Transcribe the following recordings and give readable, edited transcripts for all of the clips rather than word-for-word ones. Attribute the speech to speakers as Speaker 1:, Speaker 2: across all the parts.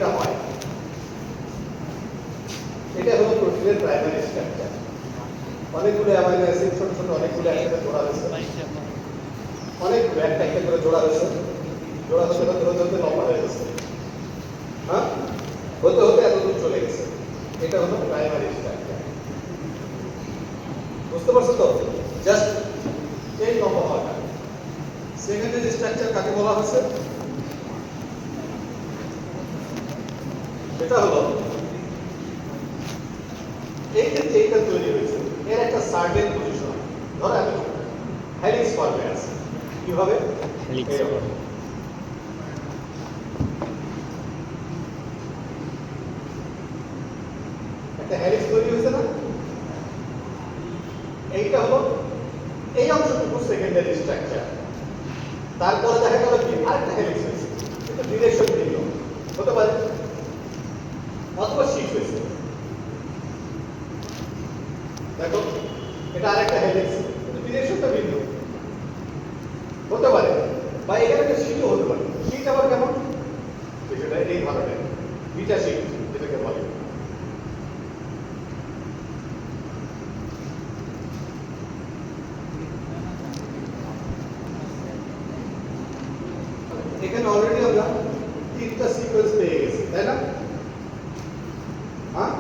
Speaker 1: এটা হয়। এটা হলো প্রোটিনের প্রাইমারি স্ট্রাকচার। অনেকগুলো অ্যামাইনো অ্যাসিড ছোট ছোট অনেকগুলো একসাথে জোড়া হয়েছে, অনেকগুলো একটা একটা করে জোড়া হয়েছে, জোড়া হতে হতে হতে হতে লম্বা হয়ে গেছে, হ্যাঁ, হতে হতে এত দূর চলে গেছে। এটা হলো প্রাইমারি স্ট্রাকচার। বুঝতে পারছো তো? জাস্ট এই লম্বা হওয়াটা। সেকেন্ডারি স্ট্রাকচার কাকে বলা হয়েছে? এটা হলো এই যে চেইনটা তৈরি হয়েছে এর একটা সার্টেন পজিশন। ধরো আমি হেলিক্স ফর্মে আছে, কিভাবে?
Speaker 2: হেলিক্স
Speaker 1: একটা হেলিক্স তৈরি হয়েছে না? এইটা হলো এই অংশটুকু সেকেন্ডারি স্ট্রাকচার। তারপরে দেখা গেল কি আরেকটা হেলিক্স হয়েছে, কিন্তু ডিরেকশন ভিন্ন হতে পারে, অথবা শিট হয়েছে। দেখো এটা আরেকটা হেলিক্স, কিন্তু ডিরেকশনটা ভিন্ন হতে পারে, বা এখানে একটা শিটও হতে পারে। শিট আবার কেমন? সেটা এই ধরনের বিটা শিট যেটাকে বলে। এখানে অলরেডি আমরা তিনটা সিকোয়েন্স পেয়ে গেছি, তাই না? হ্যাঁ,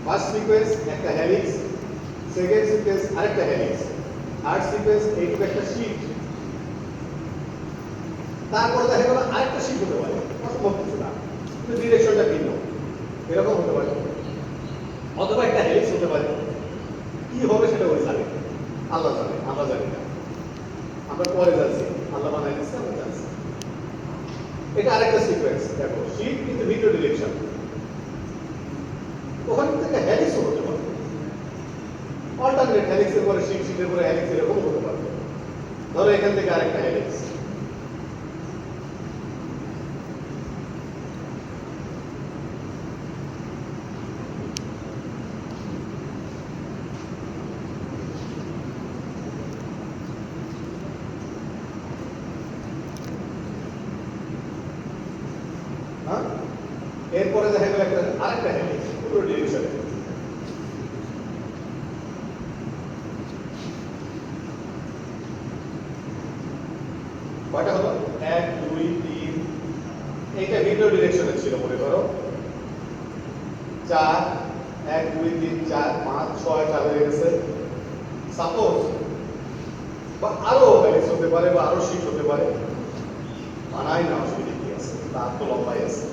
Speaker 1: ফার্স্ট সিকোয়েন্স একটা হেলিক্স, সেকেন্ড সিকোয়েন্স আরেকটা হেলিক্স, থার্ড সিকোয়েন্স এইটুকু একটা শিট, তারপর দেখা গেল আরেকটা শিট হতে পারে, অসম্ভব কিছু না, কিন্তু ডিরেকশনটা ভিন্ন, এরকম হতে পারে। অথবা একটা হেলিক্স হতে পারে, কি হবে সেটা ওই জানে, আল্লাহ জানে, আমরা জানি না, আমরা পরে যাচ্ছি, আল্লাহ বানাই দিচ্ছে, আমরা জানছি। এটা আরেকটা সিকোয়েন্স, দেখো শিট কিন্তু ভিন্ন ডিরেকশন, ওখান থেকে হেলিক্স হতে পারে, অল্টারনেট হেলিক্সের পরে শিট, শিটের পরে হেলিক্স, এরকম হতে পারে। ধরো এখান থেকে আরেকটা হেলিক্স, হ্যাঁ, এরপরে দেখা গেল একটা আরেকটা হেলিক্স পুরো ডিরেকশনে। কয়টা হলো? 1 2 3, এইটা ভিন্ন ডিরেকশনে ছিল মনে করো, 4 1 2 3 4 5 6টা হয়ে গেছে। সাপোজ বা আরো হেলিক্স হতে পারে, বা আরো শিট হতে পারে, বানাই না, অসুবিধা কি আছে, তার তো লম্বাই আছে।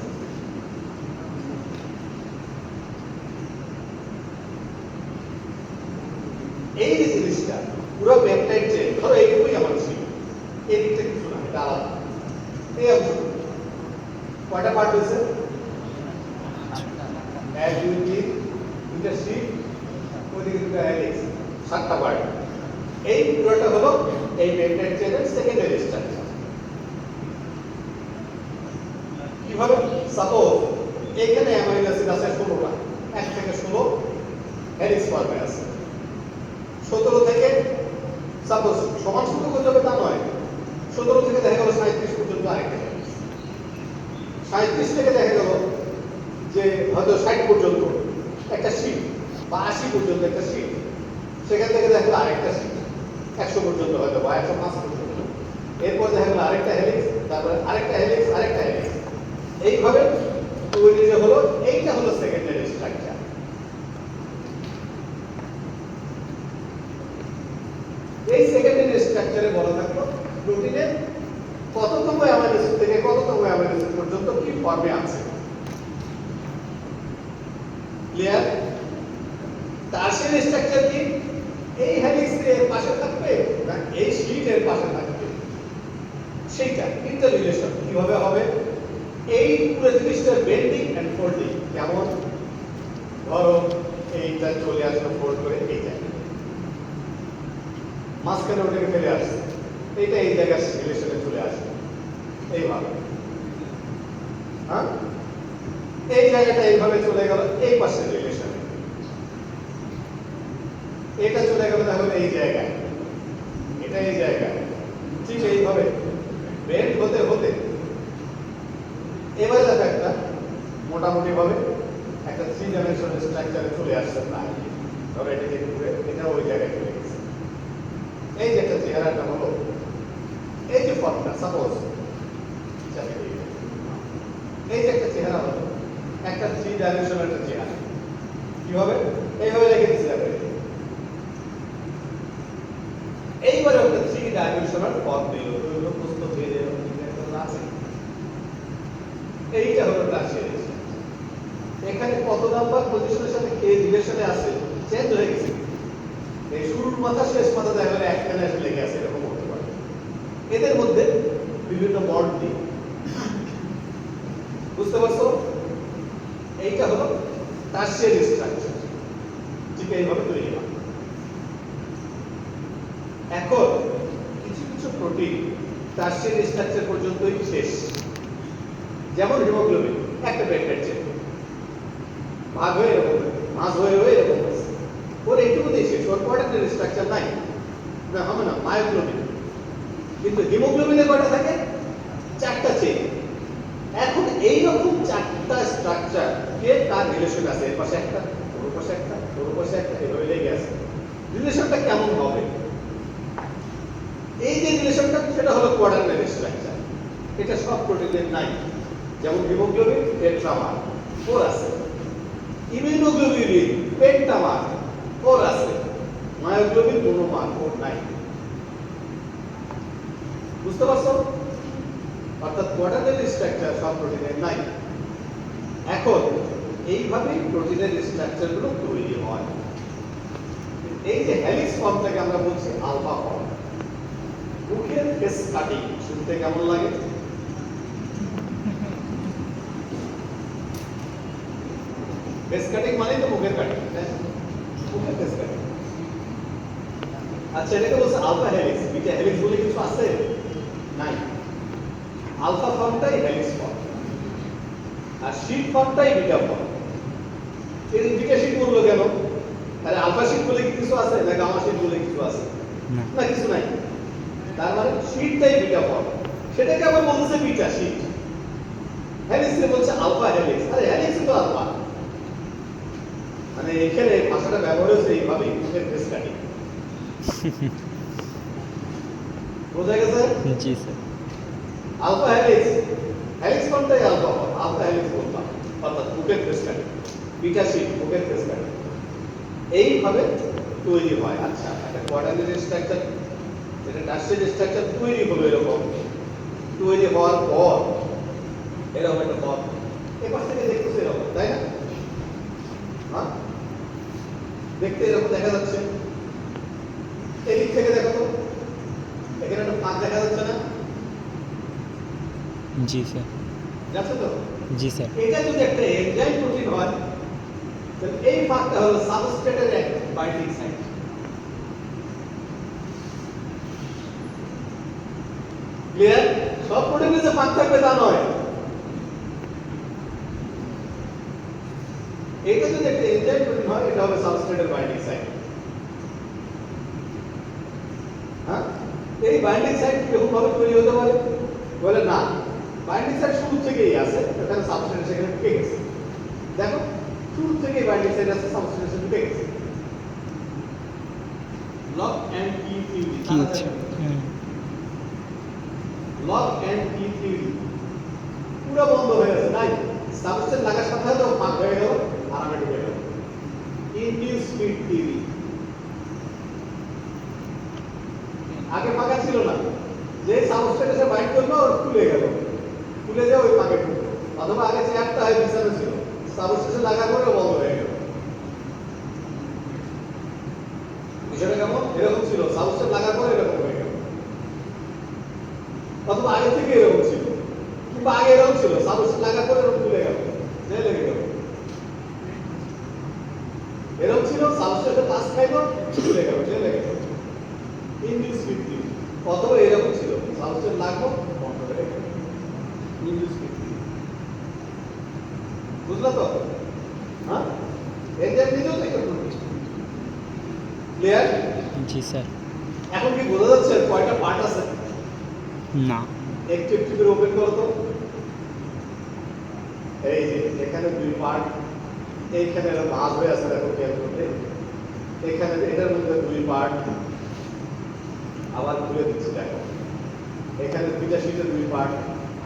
Speaker 1: এই যে জিনিসটা পুরো পেপটাইড চেইন, ধরো এইটুকুই আমার ছিল, এই দিকটা কিছু না, এটা আলাদা। এই অংশ কয়টা পার্ট হয়েছে? 1 2 3, দুইটা শিট, ওইদিকে দুটো হেলিক্স, 7টা পার্ট। এই পুরোটা হলো এই পেপটাইড চেইনের সেকেন্ডারি স্ট্রাকচার। কিভাবে? সাপোজ এখানে অ্যামাইনো অ্যাসিড আছে 16টা, 1 থেকে 16 হেলিক্স ফর্মে আছে। 17 থেকে সাপোজ সমান সংখ্যক হতে হবে তা নয়, 17 থেকে দেখা গেল 37 পর্যন্ত আরেকটা হেলিক্স, 37 থেকে দেখা গেল যে হয়তো 60 পর্যন্ত একটা শিট, বা 80 পর্যন্ত একটা শিট, সেখান থেকে দেখা গেল আরেকটা শিট, 100 পর্যন্ত হয়তো, বা 105 পর্যন্ত। এরপর দেখা গেল আরেকটা হেলিক্স, তারপরে আরেকটা হেলিক্স, আরেকটা হেলিক্স, এইভাবে তৈরি যে হলো, এইটা হলো সেকেন্ডারি স্ট্রাকচার। এই সেকেন্ডারি স্ট্রাকচারে বলা থাকলো প্রোটিনের কততম অ্যামাইনো অ্যাসিড থেকে কততম অ্যামাইনো অ্যাসিড পর্যন্ত কি ফর্মে আছে। ক্লিয়ার? টারশিয়ারি স্ট্রাকচার কি? এই হেলিক্স এর পাশে থাকবে না এই শিট এর পাশে থাকবে, সেইটা ইন্টাররিলেশন কিভাবে হবে? এই পুরো জিনিসটার বেন্ডিং এন্ড ফোল্ডিং কেমন? ধরো এইটা চলে আসলো ফোল্ড করে এই জায়গায়, মাঝখানে ওটাকে ফেলে আসছে, এইটা এই জায়গায় রিলেশনে চলে আসবে এইভাবে, হ্যাঁ, এই জায়গাটা এইভাবে চলে গেল এই পাশের রিলেশনে, এটা চলে গেল তাহলে এই জায়গায়, এটা এই জায়গায়, ঠিক এইভাবে বেন্ড হতে হতে এবারে দেখো একটা মোটামুটি ভাবে একটা 3 ডাইমেনশনাল স্ট্রাকচারে চলে আসছে প্রায়। ধরো এটাকে ঘুরে এটা ওই জায়গায় চলে গেছে। এই যে একটা চেহারাটা হলো, এই যে ফর্মটা সাপোজ এই যে একটা চেহারা হলো, একটা 3 ডাইমেনশনাল একটা চেহারা কি হবে? এইভাবে রেখে দিচ্ছি দেখো। এইবারে একটা 3 ডাইমেনশনাল ফর্ম দিল, ওইগুলো প্রস্তুত হয়ে যাবে আছে। এইটা হলো টার্সিয়ারি। এখানে কত নাম্বার পজিশনের সাথে কে রিলেশনে আছে চেঞ্জ হয়ে গেছে। এই শুরুর মাথা শেষ মাথা দেখা গেল একখানে এসে লেগে আছে, এরকম হতে পারে। এদের মধ্যে বিভিন্ন বন্ড নেই, বুঝতে পারছো? এইটা হলো টার্সিয়ারি স্ট্রাকচার, ঠিক এইভাবে তৈরি হয়। এখন কিছু কিছু প্রোটিন টার্সিয়ারি স্ট্রাকচার পর্যন্তই শেষ, যেমন হিমোগ্লোবিন একটা পেপটাইড চেন ভাগ হয়ে এরকম মাছ হয়ে এরকম হয়েছে, ওর এইটুকুতেই শেষ, ওর কোয়াড্রান্টারি স্ট্রাকচার নাই, না হবে না মায়োগ্লোবিন। কিন্তু হিমোগ্লোবিনের কয়টা থাকে? 4টা চেন। এখন এইরকম 4টা স্ট্রাকচার কে তার রিলেশন আছে, এর পাশে একটা, ওর পাশে একটা, ওর পাশে একটা, এভাবে লেগে আছে। রিলেশনটা কেমন হবে? এই যে রিলেশনটা সেটা হলো কোয়াড্রান্টারি স্ট্রাকচার। এটা সব প্রোটিনের নাই, যেমন হিমোগ্লোবিন টেট্রামার ওর আছে, ইমিউনোগ্লোবিউলিন পেন্টামার ওর আছে, মায়োগ্লোবিন মোনোমার ওর নাই। বুঝতে পারছো? অর্থাৎ কোয়াড্রান্টারি স্ট্রাকচার সব প্রোটিনের নাই। এখন এইভাবেই প্রোটিনের স্ট্রাকচারগুলো তৈরি হয়। এই যে হেলিক্স ফর্মটাকে আমরা বলছি আলফা ফর্ম। মুখের ফেস কাটিং শুনতে কেমন লাগে? ফেস কাটিং মানে তো মুখের কাটিং, মুখের ফেস কাটিং। আচ্ছা, এটাকে বলছে আলফা হেলিক্স। বিটা হেলিক্স বলে কিছু আছে? নাই। আলফা ফর্মটাই হেলিক্স ফর্ম, আর শীট ফর্মটাই বিটা ফর্ম। এই বিটা শীট বললো কেন? তাহলে আলফা শীট বলে কি কিছু আছে, না গামা শীট বলে কিছু আছে? না, কিছু নাই। তার মানে শীটটাই বিটা ফর্ম, সেটাকে আবার বলছে বিটা শীট। হেলিক্সে বলছে আলফা হেলিক্স। আরে হেলিক্স তো আলফা। মানে এখানে ভাষাটা ব্যবহার হয়েছে এইভাবেই, মুখের ফেস কাটিং। বোঝা গেছে?
Speaker 2: জি স্যার।
Speaker 1: আলফা হেলিক্স, হেলিক্স ফর্মটাই আলফা ফর্ম, আলফা হেলিক্স বলতাম, অর্থাৎ মুখের ফেস কাটিং। বিটা শীট মুখের ফেস কাটিং এইভাবে তৈরি হয়। আচ্ছা, একটা কোয়াড্রান্টারি স্ট্রাকচার, এটা টার্সিয়ারি স্ট্রাকচার তৈরি হলো এরকম। তৈরি হওয়ার পর এরকম একটা ফর্ম, এপাশ থেকে দেখতেছে এরকম, তাই না? হ্যাঁ, দেখতে এরকম দেখা যাচ্ছে। এদিক থেকে দেখো তো, এখানে একটা ফাঁক দেখা যাচ্ছে না?
Speaker 2: জি স্যার।
Speaker 1: যাচ্ছে তো?
Speaker 2: জি স্যার।
Speaker 1: এটা যদি একটা এনজাইম প্রোটিন হয়, তাহলে এই ফাঁকটা হলো সাবস্ট্রেটের এক বাইন্ডিং সাইট। ক্লিয়ার? সব প্রোটিনে যে ফাঁক থাকবে তা নয়। এটা যদি একটা এনজাইম প্রোটিন হয়, এটা হবে সাবস্ট্রেটের বাইন্ডিং সাইট। হ্যাঁ, এই বাইন্ডিং সাইট কিরকম ভাবে তৈরি হতে পারে? বলে না, বাইন্ডিং সাইট শুরু থেকেই আছে, এখানে সাবস্ট্রেট সেখানে ঢুকে গেছে। দেখো, শুরু থেকেই বাইন্ডিং সাইট আছে, সাবস্ট্রেট সেখানে ঢুকে গেছে। লক এন্ড কি থিওরি,
Speaker 2: কি হচ্ছে?
Speaker 1: লক এন্ড কি থিওরি পুরো বন্ধ হয়ে গেছে, নাই। সাবস্ট্রেট লাগার সাথে সাথে ফাঁক হয়ে গেল, আরামে ঢুকে গেল। ইনডিউস ফিড থিওরি, আগে ফাঁকা ছিল না, যে সাবস্ট্রেট এসে বাইট করলো আর খুলে গেল, খুলে যায় ওই ফাঁকে ঢুকলো। অথবা আগে চেয়ারটা হয় বিছানো ছিল, সাবস্ট্রেট লাগার পরে বন্ধ হয়ে গেল। বিষয়টা কেমন? এরকম ছিল, সাবস্ট্রেট লাগার পরে এরকম হয়ে গেল। অথবা আগে থেকে এরকম ছিল, কিংবা আগে এরকম ছিল, সাবস্ট্রেট লাগার পরে এরকম খুলে গেল, যে লেগে গেল। এরকম ছিল, সাবস্ট্রেটে পাস খাইলো, খুলে গেল, যে লেগে গেল। Induce feed theory. অথবা এরকম ছিল, সাবস্ট্রেট লাগলো, বন্ধ হয়ে গেল। Induce feed theory. বুঝলা তো? হ্যাঁ, এনজাইম নিজেও তো একটা প্রোটিন। ক্লিয়ার?
Speaker 2: জি স্যার।
Speaker 1: এখন কি বোঝা যাচ্ছে কয়টা পার্ট আছে?
Speaker 2: না।
Speaker 1: একটু একটু করে ওপেন করো তো। এই যে এখানে দুই পার্ট, এইখানে ভাঁজ হয়ে আছে দেখো খেয়াল করতে, এখানে এটার মধ্যে দুই পার্ট, আবার ঘুরে দিচ্ছি দেখো, এখানে দুইটা শীটে দুই পার্ট,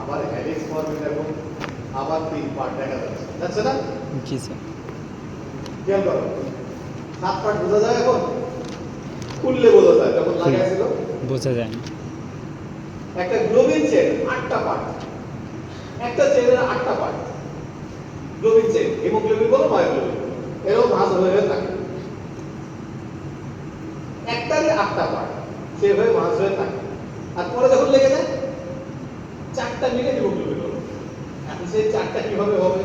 Speaker 1: আবার হেলিক্স ফর্মে দেখো, আবার তিন পার্ট দেখা যাচ্ছে, যাচ্ছে না?
Speaker 2: জি স্যার।
Speaker 1: খেয়াল করো, 7 পার্ট বোঝা যায় এখন? খুললে বোঝা যায়, যখন লাগাইছিল
Speaker 2: বোঝা যায় না।
Speaker 1: একটা গ্লোবিন চেন 8টা পার্ট, একটা চেনের 8টা পার্ট, গ্লোবিন চেন, হিমোগ্লোবিন বলো মায়োগ্লোবিন বলো, এরকম ভাঁজ হয়ে থাকে, একটারই 8টা পার্ট, সেভাবে ভাঁজ হয়ে থাকে, আর পরে যখন লেগে যায় 4টা মিলে হিমোগ্লোবিন হলো। এখন সেই 4টা কিভাবে হবে?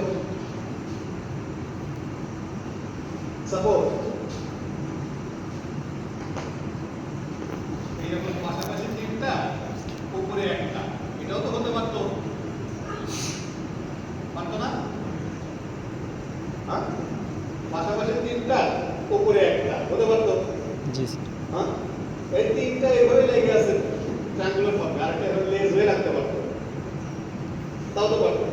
Speaker 1: সাপোজ এইরকম পাশাপাশি 3টা, উপরে একটা, এটাও তো হতে পারতো, পারতো না? হ্যাঁ, পাশাপাশি 3টা, উপরে একটা, হতে পারতো?
Speaker 2: জি স্যার।
Speaker 1: হ্যাঁ, এই 3টা এভাবে লেগে আছে ট্রায়াঙ্গুলার ফর্মে, আর একটা লেজ হয়ে রাখতে পারতো, তাও তো পারতো।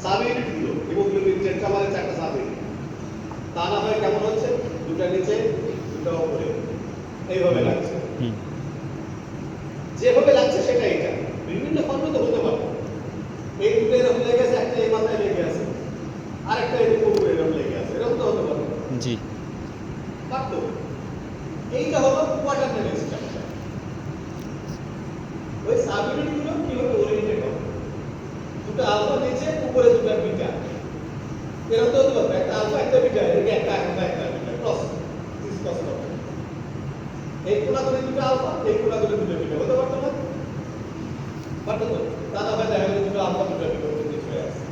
Speaker 1: সাব ইউনিট গুলো হিমোগ্লোবিন চেনটা মানে 4টা সাব ইউনিট, তা না হয় কেমন হচ্ছে, দুটা নিচে দুটা উপরে, এইভাবে লাগছে,
Speaker 2: হুম।
Speaker 1: যেভাবে লাগছে সেটা এটা, বিভিন্ন ফর্মে তো হতে পারে। এই দুটো এরকম লেগে আছে, একটা এই মাথায় লেগে আছে, আর একটা এরকম উপরে এরকম লেগে আছে, এরকম তো হতে পারে,
Speaker 2: জি।
Speaker 1: পারতো। এইটা হলো কোয়াটারনারি স্ট্রাকচার। ওই সাবইউনিট গুলো কিভাবে ওরিয়েন্টেড হবে, দুটো আলফা নিচে, উপরে দুটো বিটা, এরকম তো হতে পারে, একটা আলফা একটা বিটা, এদিকে একটা আলফা একটা বিটা, ক্রস দিস ক্রস হবে, এই কোণা করে দুটো আলফা, এই কোণা করে দুটো বিটা, হতে পারতো না? পারতো তো। তা না হয় দেখা গেল দুটো আলফা দুটো বিটা উপরে হয়ে আছে,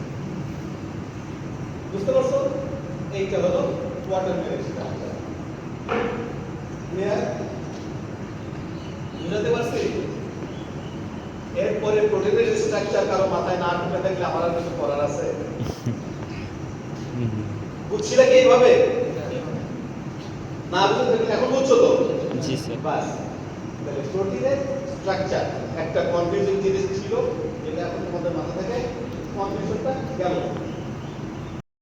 Speaker 1: বুঝতে পারছো? এইটা হলো কোয়াটারনারি স্ট্রাকচার। ক্লিয়ার? বুঝাতে পারছি? এরপরে প্রোটিনের স্ট্রাকচার কারো মাথায় না ঢুকে থাকলে আমার আর কিছু করার আছে? বুঝছিলে কি এইভাবে? না বুঝতে থাকলে এখন বুঝছো তো?
Speaker 2: জি স্যার।
Speaker 1: বাস, তাহলে প্রোটিনের স্ট্রাকচার একটা কনফিউজিং জিনিস ছিল, যেটা এখন তোমাদের মাথা থেকে কনফিউশনটা গেল।